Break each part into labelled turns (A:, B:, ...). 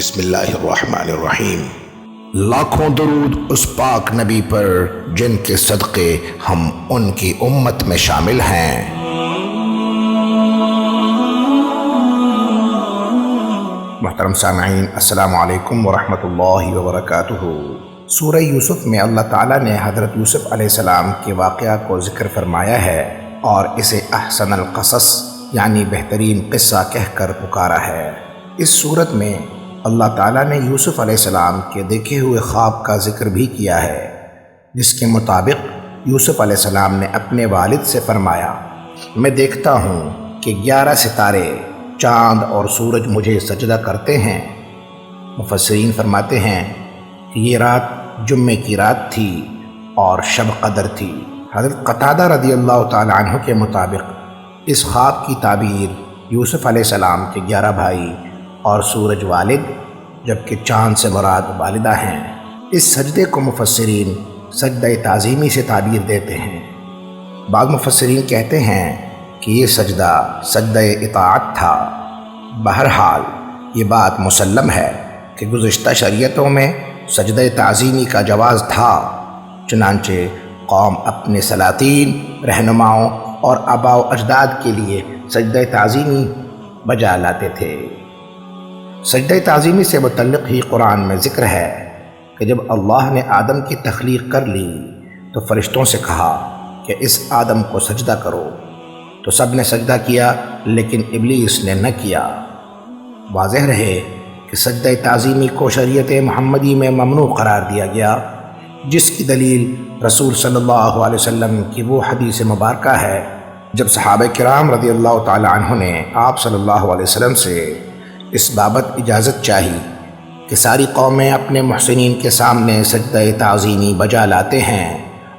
A: بسم اللہ الرحمن الرحیم۔ لاکھوں درود اس پاک نبی پر جن کے صدقے ہم ان کی امت میں شامل ہیں۔ محترم سامعین، السلام علیکم ورحمۃ اللہ وبرکاتہ۔ سورہ یوسف میں اللہ تعالیٰ نے حضرت یوسف علیہ السلام کے واقعہ کو ذکر فرمایا ہے اور اسے احسن القصص یعنی بہترین قصہ کہہ کر پکارا ہے۔ اس صورت میں اللہ تعالیٰ نے یوسف علیہ السلام کے دیکھے ہوئے خواب کا ذکر بھی کیا ہے، جس کے مطابق یوسف علیہ السلام نے اپنے والد سے فرمایا، میں دیکھتا ہوں کہ 11 ستارے، چاند اور سورج مجھے سجدہ کرتے ہیں۔ مفسرین فرماتے ہیں کہ یہ رات جمعے کی رات تھی اور شب قدر تھی۔ حضرت قتادہ رضی اللہ تعالی عنہ کے مطابق اس خواب کی تعبیر یوسف علیہ السلام کے 11 بھائی اور سورج والد، جبکہ چاند سے مراد والدہ ہیں۔ اس سجدے کو مفسرین سجدہ تعظیمی سے تعبیر دیتے ہیں۔ بعض مفسرین کہتے ہیں کہ یہ سجدہ سجدہ اطاعت تھا۔ بہرحال یہ بات مسلم ہے کہ گزشتہ شریعتوں میں سجدہ تعظیمی کا جواز تھا، چنانچہ قوم اپنے سلاطین، رہنماؤں اور آباء و اجداد کے لیے سجدہ تعظیمی بجا لاتے تھے۔ سجدہ تعظیمی سے متعلق ہی قرآن میں ذکر ہے کہ جب اللہ نے آدم کی تخلیق کر لی تو فرشتوں سے کہا کہ اس آدم کو سجدہ کرو، تو سب نے سجدہ کیا لیکن ابلیس نے نہ کیا۔ واضح رہے کہ سجدہ تعظیمی کو شریعت محمدی میں ممنوع قرار دیا گیا، جس کی دلیل رسول صلی اللہ علیہ وسلم کی وہ حدیث مبارکہ ہے جب صحابہ کرام رضی اللہ تعالی عنہ نے آپ صلی اللہ علیہ وسلم سے اس بابت اجازت چاہی کہ ساری قومیں اپنے محسنین کے سامنے سجدہ تعظیمی بجا لاتے ہیں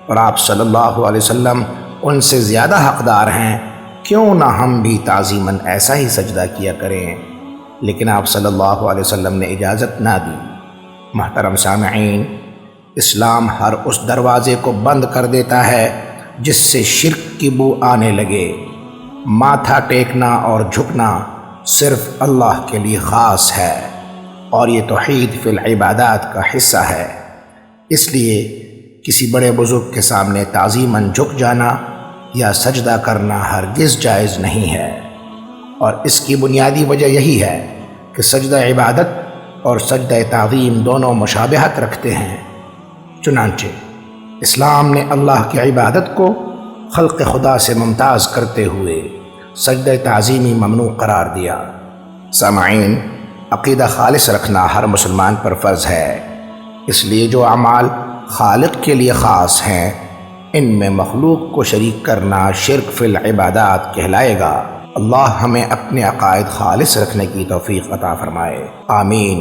A: اور آپ صلی اللہ علیہ وسلم ان سے زیادہ حقدار ہیں، کیوں نہ ہم بھی تعظیماً ایسا ہی سجدہ کیا کریں، لیکن آپ صلی اللہ علیہ وسلم نے اجازت نہ دی۔ محترم سامعین، اسلام ہر اس دروازے کو بند کر دیتا ہے جس سے شرک کی بو آنے لگے۔ ماتھا ٹیکنا اور جھکنا صرف اللہ کے لیے خاص ہے اور یہ توحید فی العبادات کا حصہ ہے۔ اس لیے کسی بڑے بزرگ کے سامنے تعظیماً جھک جانا یا سجدہ کرنا ہرگز جائز نہیں ہے، اور اس کی بنیادی وجہ یہی ہے کہ سجدہ عبادت اور سجدہ تعظیم دونوں مشابہت رکھتے ہیں، چنانچہ اسلام نے اللہ کی عبادت کو خلق خدا سے ممتاز کرتے ہوئے سجدہ تعظیمی ممنوع قرار دیا۔ سامعین، عقیدہ خالص رکھنا ہر مسلمان پر فرض ہے، اس لیے جو اعمال خالق کے لیے خاص ہیں ان میں مخلوق کو شریک کرنا شرک فی العبادات کہلائے گا۔ اللہ ہمیں اپنے عقائد خالص رکھنے کی توفیق عطا فرمائے، آمین۔